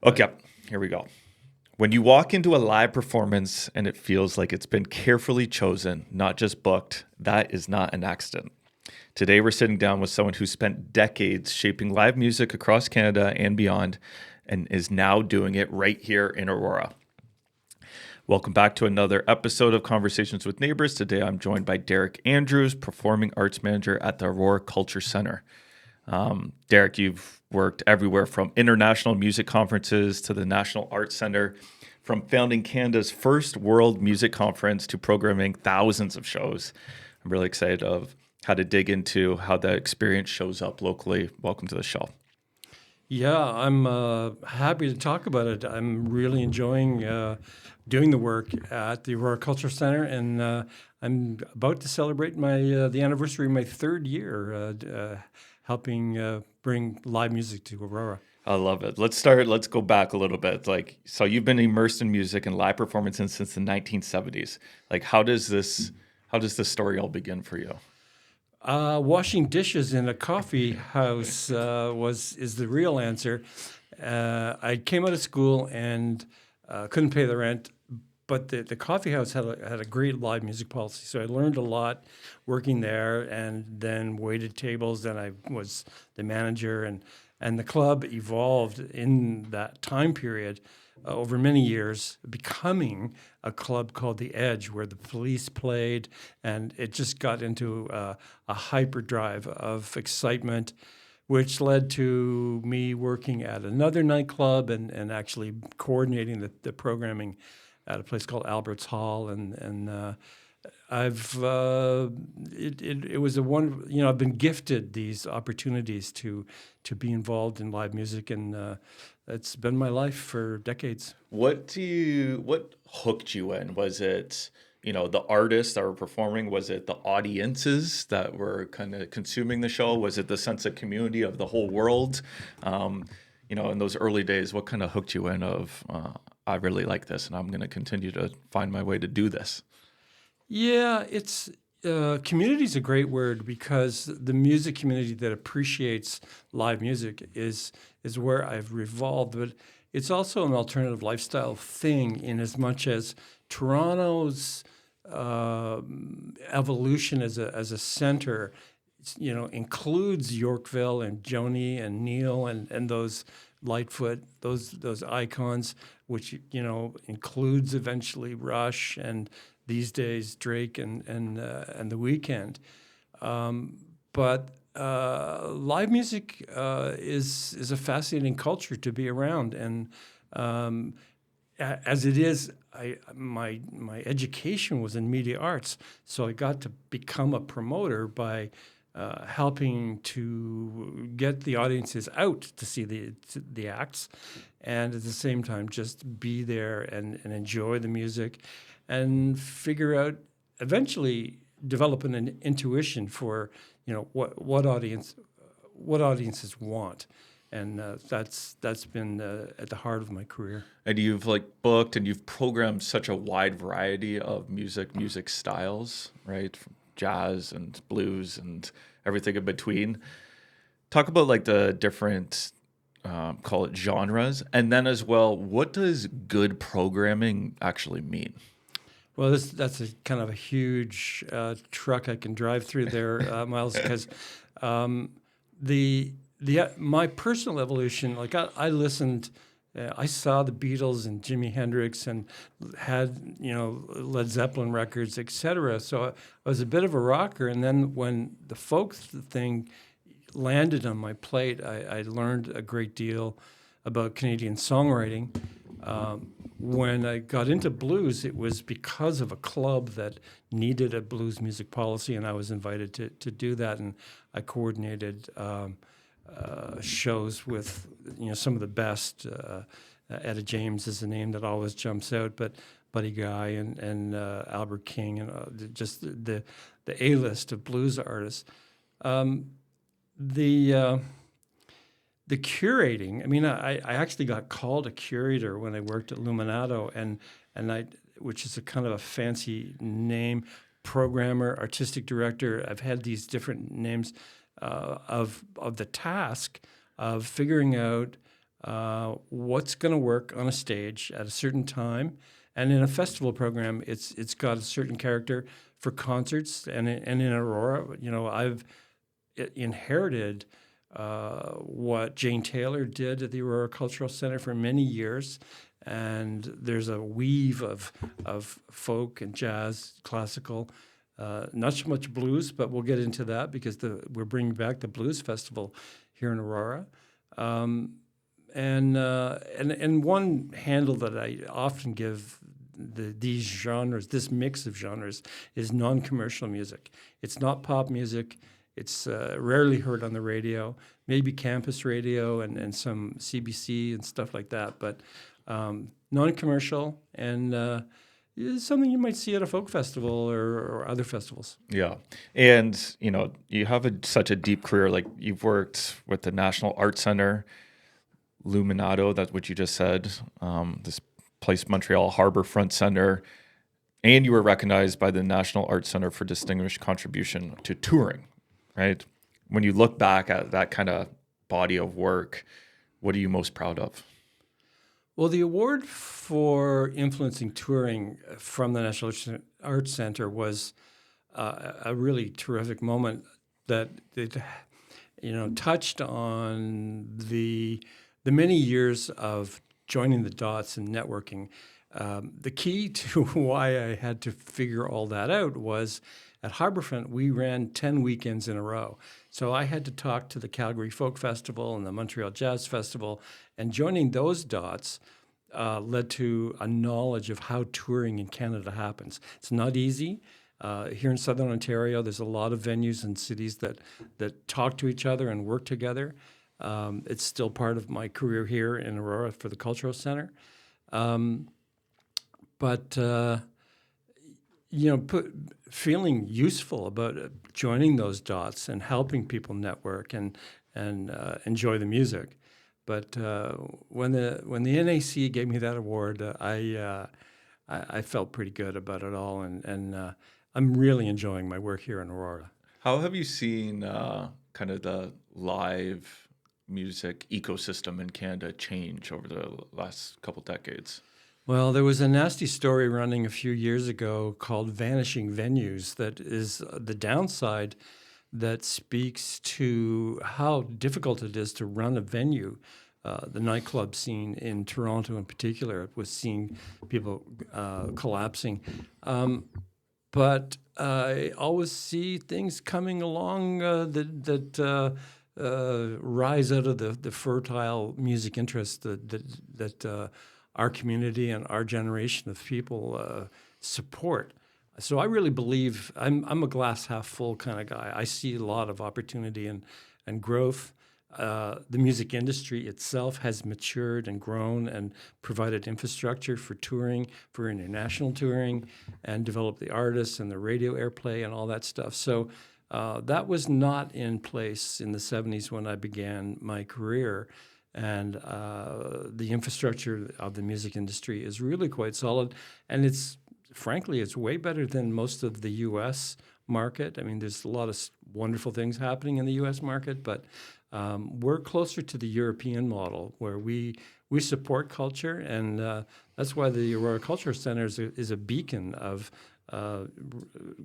Okay, here we go. When you walk into a live performance and it feels like it's been carefully chosen, not just booked, that is not an accident. Today, we're sitting down with someone who spent decades shaping live music across Canada and beyond and is now doing it right here in Aurora. Welcome back to another episode of Conversations with Neighbours. Today, I'm joined by Derek Andrews, Performing Arts Manager at the Aurora Culture Centre. Derek, you've worked everywhere from international music conferences to the National Arts Centre, from founding Canada's first World Music Conference to programming thousands of shows. I'm really excited of how to dig into how that experience shows up locally. Welcome to the show. Yeah, I'm happy to talk about it. I'm really enjoying doing the work at the Aurora Culture Centre, and I'm about to celebrate the anniversary of my third year helping bring live music to Aurora. I love it. Let's go back a little bit. So you've been immersed in music and live performances since the 1970s. How does this story all begin for you? Washing dishes in a coffee house is the real answer. I came out of school and couldn't pay the rent, but the coffee house had a great live music policy. So I learned a lot working there, and then waited tables. Then I was the manager, and the club evolved in that time period over many years, becoming a club called The Edge, where the Police played, and it just got into a hyperdrive of excitement, which led to me working at another nightclub and actually coordinating the programming at a place called Albert's Hall, and it was I've been gifted these opportunities to be involved in live music, and it's been my life for decades. What hooked you in? Was it, the artists that were performing? Was it the audiences that were kind of consuming the show? Was it the sense of community of the whole world? In those early days, what kind of hooked you in of, I really like this and I'm going to continue to find my way to do this? Yeah, it's community is a great word, because the music community that appreciates live music is where I've revolved. But it's also an alternative lifestyle thing, in as much as Toronto's evolution as a center, includes Yorkville and Joni and Neil and those Lightfoot, those icons, which includes eventually Rush and these days Drake and The Weeknd. But live music is a fascinating culture to be around, and as it is, my education was in media arts, so I got to become a promoter by helping to get the audiences out to see the acts, and at the same time just be there and enjoy the music, and figure out, eventually develop an intuition for what audiences want, and that's been at the heart of my career. And you've booked and you've programmed such a wide variety of music styles, right? From jazz and blues and everything in between. Talk about the different, call it genres, and then as well, what does good programming actually mean? Well, that's a kind of a huge truck I can drive through there, Myles, because my personal evolution, I listened, I saw the Beatles and Jimi Hendrix, and had Led Zeppelin records, etc. So I was a bit of a rocker, and then when the folk thing landed on my plate, I learned a great deal about Canadian songwriting. When I got into blues, it was because of a club that needed a blues music policy, and I was invited to do that, and I coordinated shows with some of the best. Etta James is the name that always jumps out, but Buddy Guy and Albert King, and just the A-list of blues artists. The curating, I actually got called a curator when I worked at Luminato, which is a kind of a fancy name, programmer, artistic director. I've had these different names of the task of figuring out what's going to work on a stage at a certain time. And in a festival program, it's got a certain character for concerts. And in Aurora, I've inherited what Jane Taylor did at the Aurora Cultural Center for many years. And there's a weave of folk and jazz, classical, not so much blues, but we'll get into that because we're bringing back the Blues Festival here in Aurora. And one handle that I often give these genres, this mix of genres, is non-commercial music. It's not pop music. It's rarely heard on the radio, maybe campus radio and some CBC and stuff like that, but non-commercial and is something you might see at a folk festival or other festivals. Yeah. And, you have such a deep career. Like, you've worked with the National Arts Center, Luminato, that's what you just said, this place, Montreal Harbourfront Center, and you were recognized by the National Arts Center for distinguished contribution to touring, right? When you look back at that kind of body of work, what are you most proud of? Well, the award for influencing touring from the National Arts Center was a really terrific moment that it, touched on the many years of joining the dots and networking. The key to why I had to figure all that out was at Harbourfront, we ran 10 weekends in a row. So I had to talk to the Calgary Folk Festival and the Montreal Jazz Festival, and joining those dots led to a knowledge of how touring in Canada happens. It's not easy. Here in Southern Ontario, there's a lot of venues and cities that talk to each other and work together. It's still part of my career here in Aurora for the Cultural Center. Feeling useful about joining those dots and helping people network and enjoy the music. But when the NAC gave me that award, I felt pretty good about it all, and I'm really enjoying my work here in Aurora. How have you seen kind of the live music ecosystem in Canada change over the last couple decades? Well, there was a nasty story running a few years ago called Vanishing Venues that is the downside that speaks to how difficult it is to run a venue. The nightclub scene in Toronto in particular was seeing people collapsing. But I always see things coming along that rise out of the fertile music interest that our community and our generation of people support. So I really believe I'm a glass half full kind of guy. I see a lot of opportunity and growth. The music industry itself has matured and grown and provided infrastructure for touring, for international touring, and developed the artists and the radio airplay and all that stuff. So that was not in place in the 70s when I began my career. And the infrastructure of the music industry is really quite solid. And frankly, it's way better than most of the U.S. market. I mean, there's a lot of wonderful things happening in the U.S. market, but we're closer to the European model where we support culture, and that's why the Aurora Cultural Center is a beacon of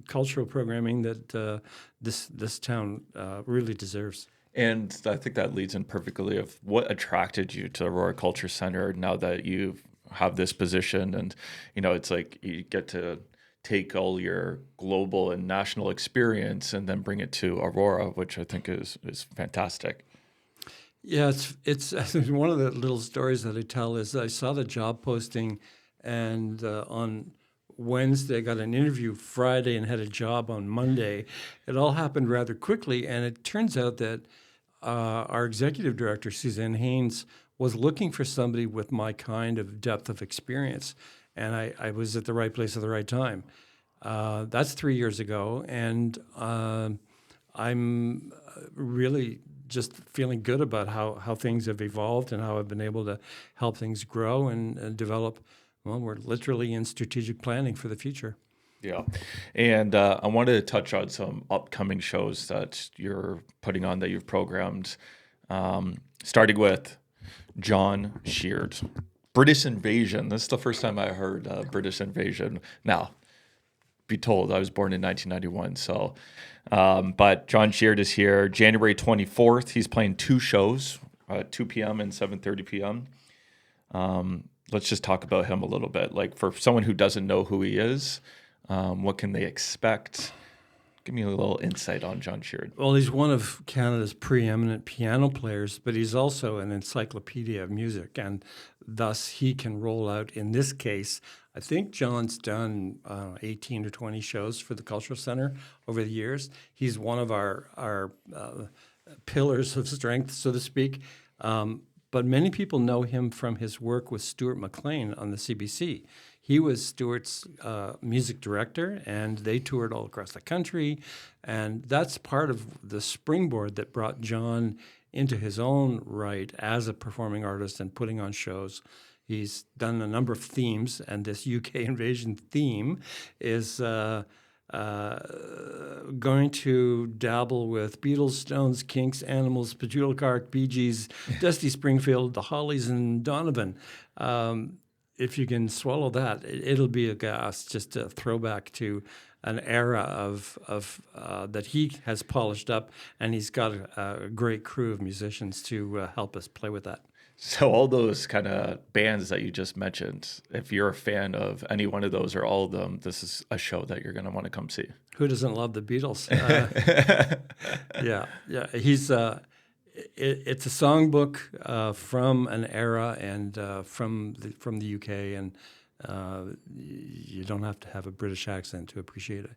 cultural programming that this town really deserves. And I think that leads in perfectly of what attracted you to Aurora Culture Center now that you have this position. And, it's like you get to take all your global and national experience and then bring it to Aurora, which I think is fantastic. Yeah, it's one of the little stories that I tell is I saw the job posting, and on Wednesday I got an interview Friday and had a job on Monday. It all happened rather quickly, and it turns out that our executive director, Suzanne Haynes, was looking for somebody with my kind of depth of experience, and I was at the right place at the right time. That's 3 years ago, and I'm really just feeling good about how things have evolved and how I've been able to help things grow and develop. Well, we're literally in strategic planning for the future. Yeah. And I wanted to touch on some upcoming shows that you're putting on, that you've programmed, starting with John Sheard. British Invasion. This is the first time I heard British Invasion. Now, be told, I was born in 1991. So, but John Sheard is here. January 24th, he's playing 2 shows, 2 p.m. and 7:30 p.m. Let's just talk about him a little bit. Like, for someone who doesn't know who he is, what can they expect? Give me a little insight on John Sheard. Well, he's one of Canada's preeminent piano players, but he's also an encyclopedia of music, and thus he can roll out, in this case, I think John's done 18 or 20 shows for the Cultural Centre over the years. He's one of our pillars of strength, so to speak. But many people know him from his work with Stuart McLean on the CBC. He was Stuart's music director, and they toured all across the country. And that's part of the springboard that brought John into his own right as a performing artist and putting on shows. He's done a number of themes, and this UK invasion theme is going to dabble with Beatles, Stones, Kinks, Animals, Petula Clark, Bee Gees, Dusty Springfield, the Hollies, and Donovan. If you can swallow that, it'll be a gas, just a throwback to an era of that he has polished up, and he's got a great crew of musicians to help us play with that. So all those kind of bands that you just mentioned, if you're a fan of any one of those or all of them, this is a show that you're going to want to come see. Who doesn't love the Beatles? Yeah. He's it's a songbook from an era and from the UK, and you don't have to have a British accent to appreciate it.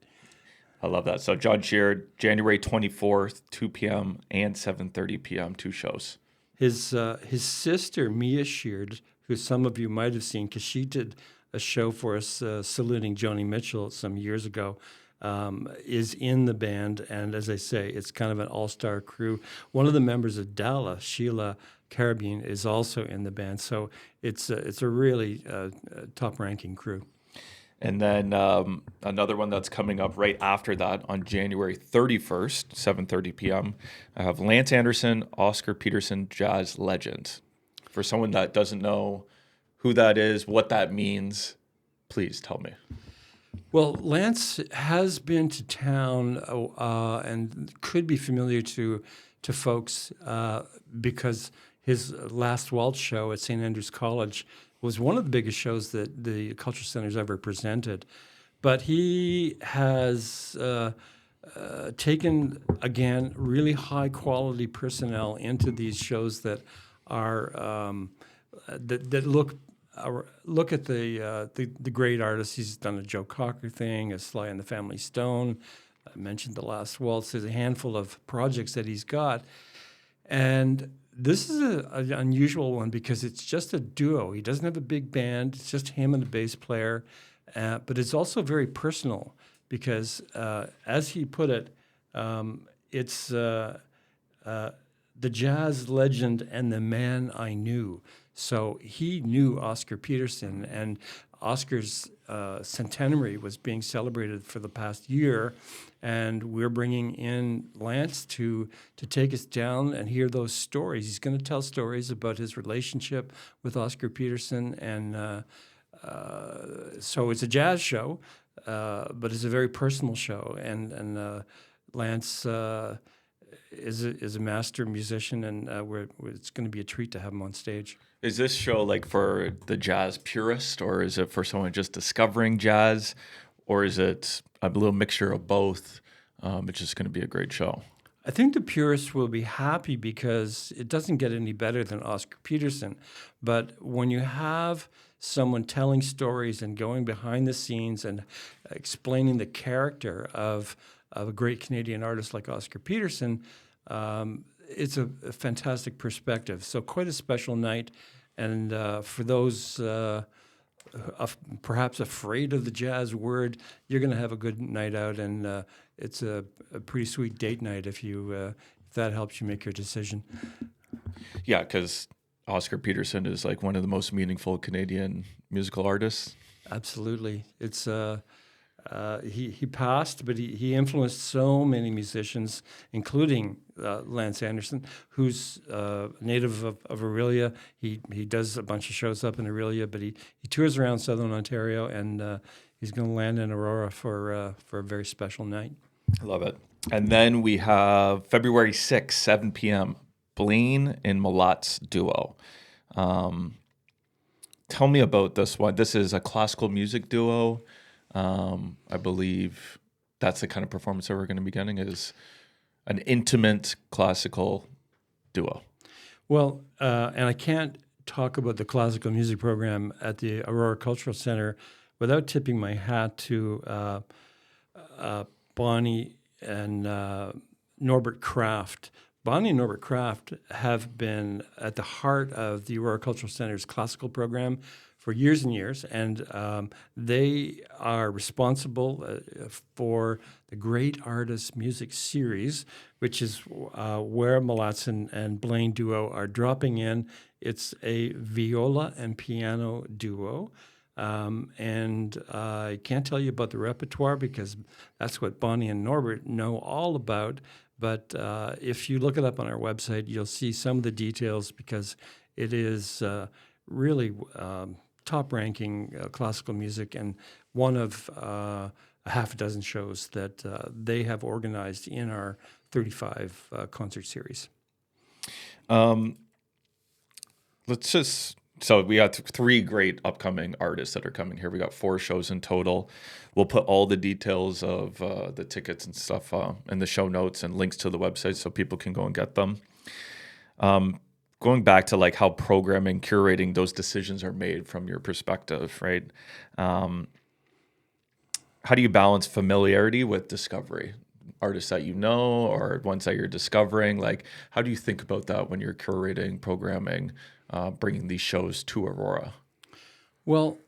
I love that. So John Sheard, January 24th, 2 p.m. and 7:30 p.m., 2 shows. His sister, Mia Sheard, who some of you might have seen because she did a show for us saluting Joni Mitchell some years ago, is in the band. And as I say, it's kind of an all-star crew. One of the members of Dalla, Sheila Carabine, is also in the band. So it's a really top-ranking crew. And then another one that's coming up right after that on January 31st, 7:30 p.m., I have Lance Anderson, Oscar Peterson, jazz legend. For someone that doesn't know who that is, what that means, please tell me. Well, Lance has been to town and could be familiar to folks because his last waltz show at St. Andrew's College was one of the biggest shows that the Cultural Centre's ever presented. But he has taken, again, really high-quality personnel into these shows that are that look at the great artists. He's done a Joe Cocker thing, a Sly and the Family Stone. I mentioned the last waltz. There's a handful of projects that he's got. And this is an unusual one because it's just a duo. He doesn't have a big band. It's just him and a bass player. But it's also very personal because, as he put it, it's the jazz legend and the man I knew. So he knew Oscar Peterson, and Oscar's centenary was being celebrated for the past year, and we're bringing in Lance to take us down and hear those stories. He's going to tell stories about his relationship with Oscar Peterson, and so it's a jazz show, but it's a very personal show, and Lance is a master musician, and it's going to be a treat to have him on stage. Is this show like for the jazz purist, or is it for someone just discovering jazz, or is it a little mixture of both? It's just going to be a great show. I think the purists will be happy because it doesn't get any better than Oscar Peterson. But when you have someone telling stories and going behind the scenes and explaining the character of a great Canadian artist like Oscar Peterson, it's a fantastic perspective. So quite a special night. And for those perhaps afraid of the jazz word, you're going to have a good night out. And it's a pretty sweet date night if that helps you make your decision. Yeah, because Oscar Peterson is like one of the most meaningful Canadian musical artists. Absolutely. It's he passed, but he influenced so many musicians, including Lance Anderson, who's a native of Orillia. He does a bunch of shows up in Orillia, but he tours around Southern Ontario, and he's going to land in Aurora for a very special night. I love it. And then we have February 6th, 7 p.m., Blaine and Malat's duo. Tell me about this one. This is a classical music duo. I believe that's the kind of performance that we're going to be getting, is an intimate classical duo. Well, and I can't talk about the classical music program at the Aurora Cultural Center without tipping my hat to Bonnie and Norbert Kraft. Bonnie and Norbert Kraft have been at the heart of the Aurora Cultural Center's classical program for years and years, and they are responsible for the Great Artists Music Series, which is where Malat's and Blaine duo are dropping in. It's a viola and piano duo. And I can't tell you about the repertoire because that's what Bonnie and Norbert know all about. But if you look it up on our website, you'll see some of the details because it is really top-ranking classical music and one of a half a dozen shows that they have organized in our 35 concert series. So we got 3 great upcoming artists that are coming here. We got 4 shows in total. We'll put all the details of the tickets and stuff in the show notes and links to the website so people can go and get them. Going back to like how programming, curating those decisions are made from your perspective, right? How do you balance familiarity with discovery? Artists that you know or ones that you're discovering? Like, how do you think about that when you're curating, programming, bringing these shows to Aurora? Well,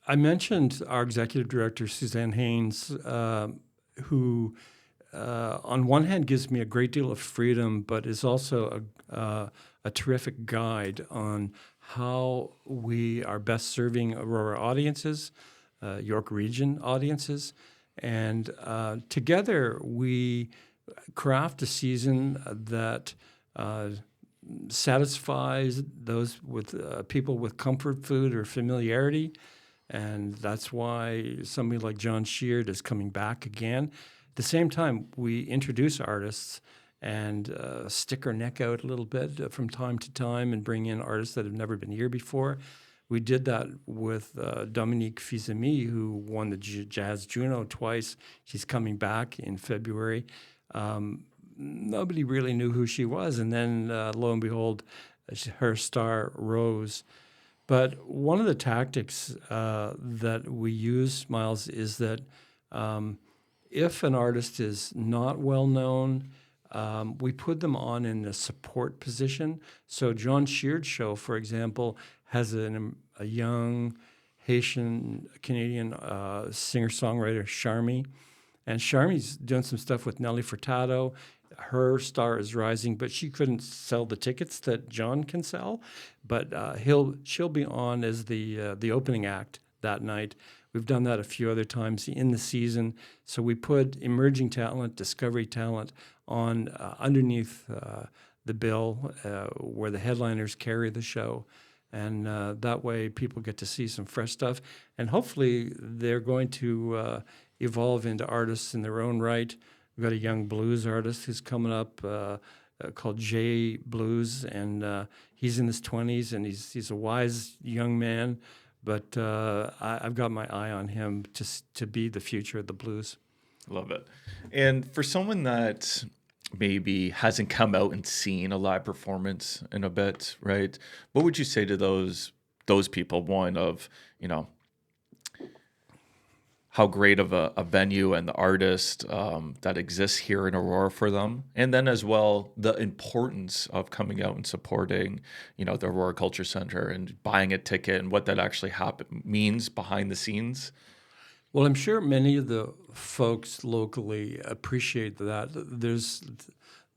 I mentioned our executive director, Suzanne Haynes, who on one hand gives me a great deal of freedom, but is also a terrific guide on how we are best serving Aurora audiences, York Region audiences. And together we craft a season that satisfies those with people with comfort food or familiarity. And that's why somebody like John Sheard is coming back again. At the same time, we introduce artists and stick our neck out a little bit from time to time and bring in artists that have never been here before. We did that with Dominique Fils-Aimé, who won the Jazz Juno twice. She's coming back in February. Nobody really knew who she was, and then lo and behold, her star rose. But one of the tactics that we use, Myles, is that if an artist is not well known, we put them on in a support position. So John Sheard's show, for example, has a young Haitian Canadian singer-songwriter, Charmy. And Charmy's doing some stuff with Nelly Furtado. Her star is rising, but she couldn't sell the tickets that John can sell. But she'll be on as the opening act that night. We've done that a few other times in the season. So we put emerging talent, discovery talent on underneath the bill where the headliners carry the show. And that way people get to see some fresh stuff. And hopefully they're going to evolve into artists in their own right. We've got a young blues artist who's coming up called Jay Blues, and he's in his 20s, and he's a wise young man. But I've got my eye on him to be the future of the blues. Love it. And for someone that maybe hasn't come out and seen a live performance in a bit, right? What would you say to those people? One of, how great of a venue and the artist that exists here in Aurora for them. And then as well, the importance of coming out and supporting, the Aurora Culture Center and buying a ticket and what that actually means behind the scenes. Well, I'm sure many of the folks locally appreciate that. There's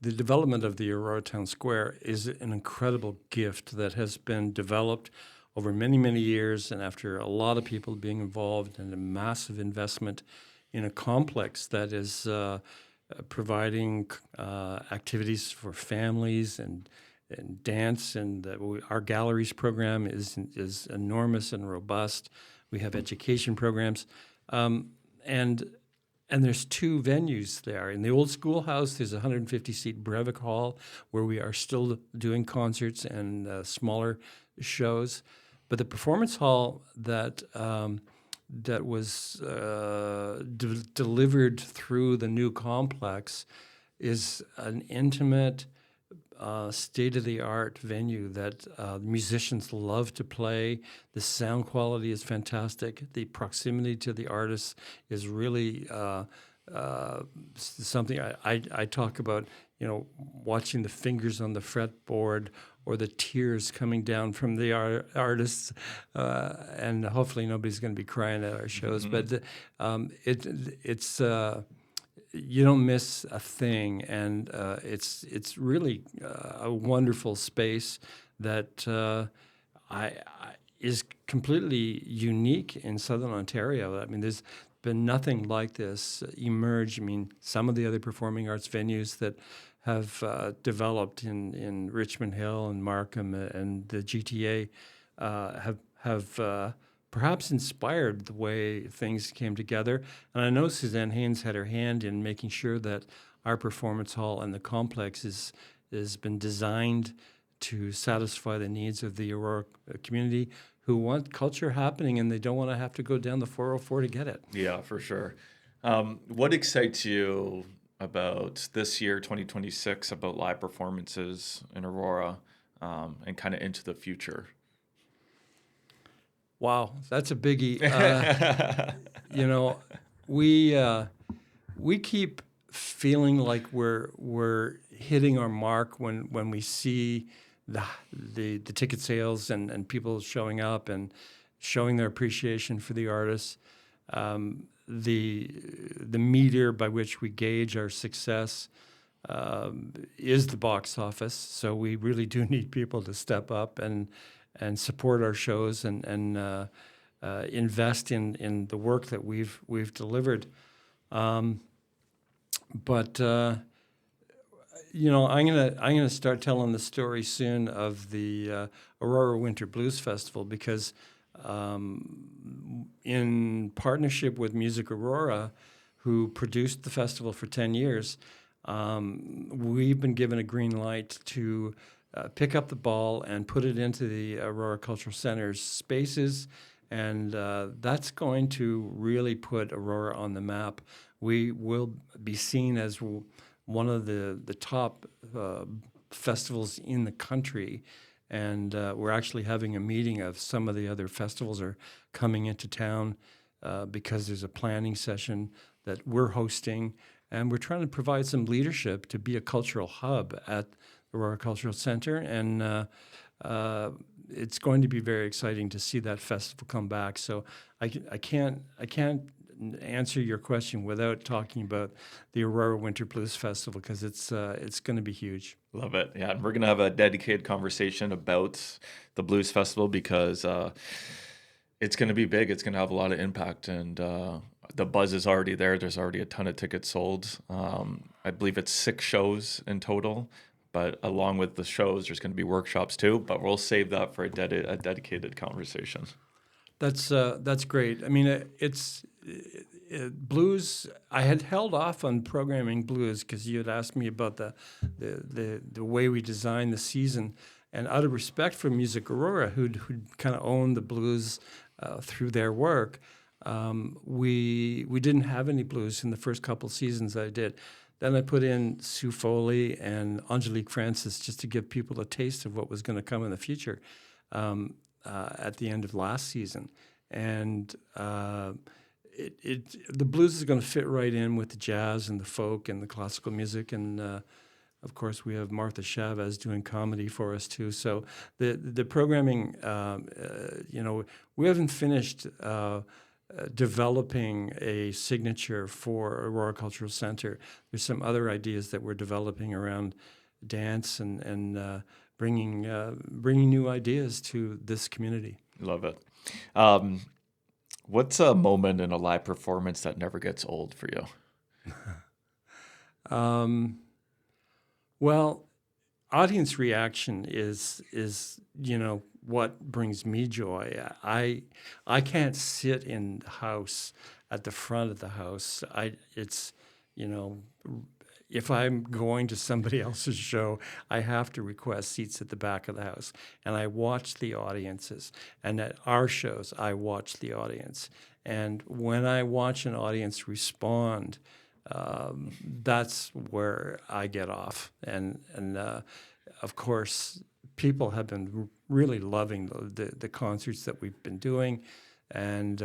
the development of the Aurora Town Square is an incredible gift that has been developed over many, many years, and after a lot of people being involved and a massive investment in a complex that is providing activities for families and dance, and our galleries program is enormous and robust. We have education programs, and there's two venues there. In the old schoolhouse, there's a 150-seat Breivik Hall where we are still doing concerts and smaller shows. But the performance hall that was delivered through the new complex is an intimate, state-of-the-art venue that musicians love to play. The sound quality is fantastic. The proximity to the artists is really something I talk about, watching the fingers on the fretboard or the tears coming down from the artists, and hopefully nobody's going to be crying at our shows. But it's you don't miss a thing, and it's really a wonderful space that is completely unique in Southern Ontario. I mean, there's been nothing like this emerge. I mean, some of the other performing arts venues that have developed in Richmond Hill and Markham and the GTA have perhaps inspired the way things came together. And I know Suzanne Haynes had her hand in making sure that our performance hall and the complex has been designed to satisfy the needs of the Aurora community who want culture happening and they don't want to have to go down the 404 to get it. Yeah, for sure. What excites you about this year, 2026, about live performances in Aurora and kind of into the future? Wow, that's a biggie. We keep feeling like we're hitting our mark when we see the ticket sales and people showing up and showing their appreciation for the artists. The meter by which we gauge our success is the box office. So we really do need people to step up and support our shows and invest in the work that we've delivered. But I'm gonna start telling the story soon of the Aurora Winter Blues Festival because in partnership with Music Aurora, who produced the festival for 10 years, we've been given a green light to pick up the ball and put it into the Aurora Cultural Center's spaces, and that's going to really put Aurora on the map. We will be seen as one of the top festivals in the country, and we're actually having a meeting of some of the other festivals are coming into town because there's a planning session that we're hosting, and we're trying to provide some leadership to be a cultural hub at the Aurora Cultural Center, and it's going to be very exciting to see that festival come back. So I can't answer your question without talking about the Aurora Winter Blues Festival because it's going to be huge. Love it. Yeah, and we're going to have a dedicated conversation about the Blues Festival because it's going to be big. It's going to have a lot of impact, and the buzz is already there. There's already a ton of tickets sold. I believe it's 6 shows in total, but along with the shows, there's going to be workshops too, but we'll save that for a dedicated conversation. That's great. I mean, it's blues. I had held off on programming blues because you had asked me about the way we design the season, and out of respect for Music Aurora, who'd kind of owned the blues through their work, we didn't have any blues in the first couple seasons I did. Then I put in Sue Foley and Angelique Francis just to give people a taste of what was going to come in the future. At the end of last season, and the blues is going to fit right in with the jazz and the folk and the classical music, and of course we have Martha Chavez doing comedy for us too. So the programming, we haven't finished developing a signature for Aurora Cultural Center. There's some other ideas that we're developing around dance and bringing new ideas to this community. Love it. What's a moment in a live performance that never gets old for you? Well, audience reaction is what brings me joy. I can't sit in the house at the front of the house. It's you know if I'm going to somebody else's show, I have to request seats at the back of the house, and I watch the audiences. And at our shows, I watch the audience. And when I watch an audience respond, that's where I get off. And of course, people have been really loving the concerts that we've been doing, and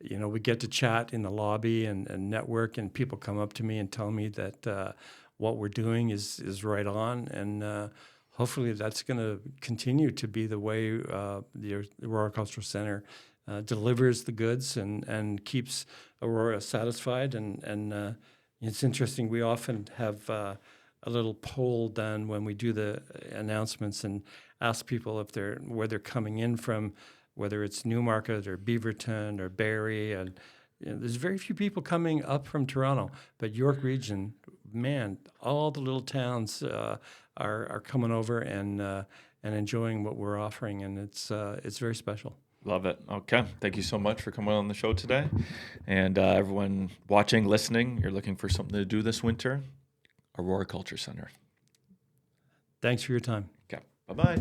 we get to chat in the lobby and network, and people come up to me and tell me that what we're doing is right on, and hopefully that's going to continue to be the way the Aurora Cultural Center delivers the goods and keeps Aurora satisfied. And it's interesting. We often have a little poll done when we do the announcements and ask people where they're coming in from, whether it's Newmarket or Beaverton or Barrie. And there's very few people coming up from Toronto, but York Region, man, all the little towns are coming over and enjoying what we're offering, and it's very special. Love it. Okay. Thank you so much for coming on the show today. And everyone watching, listening, you're looking for something to do this winter, Aurora Culture Center. Thanks for your time. Okay. Bye-bye.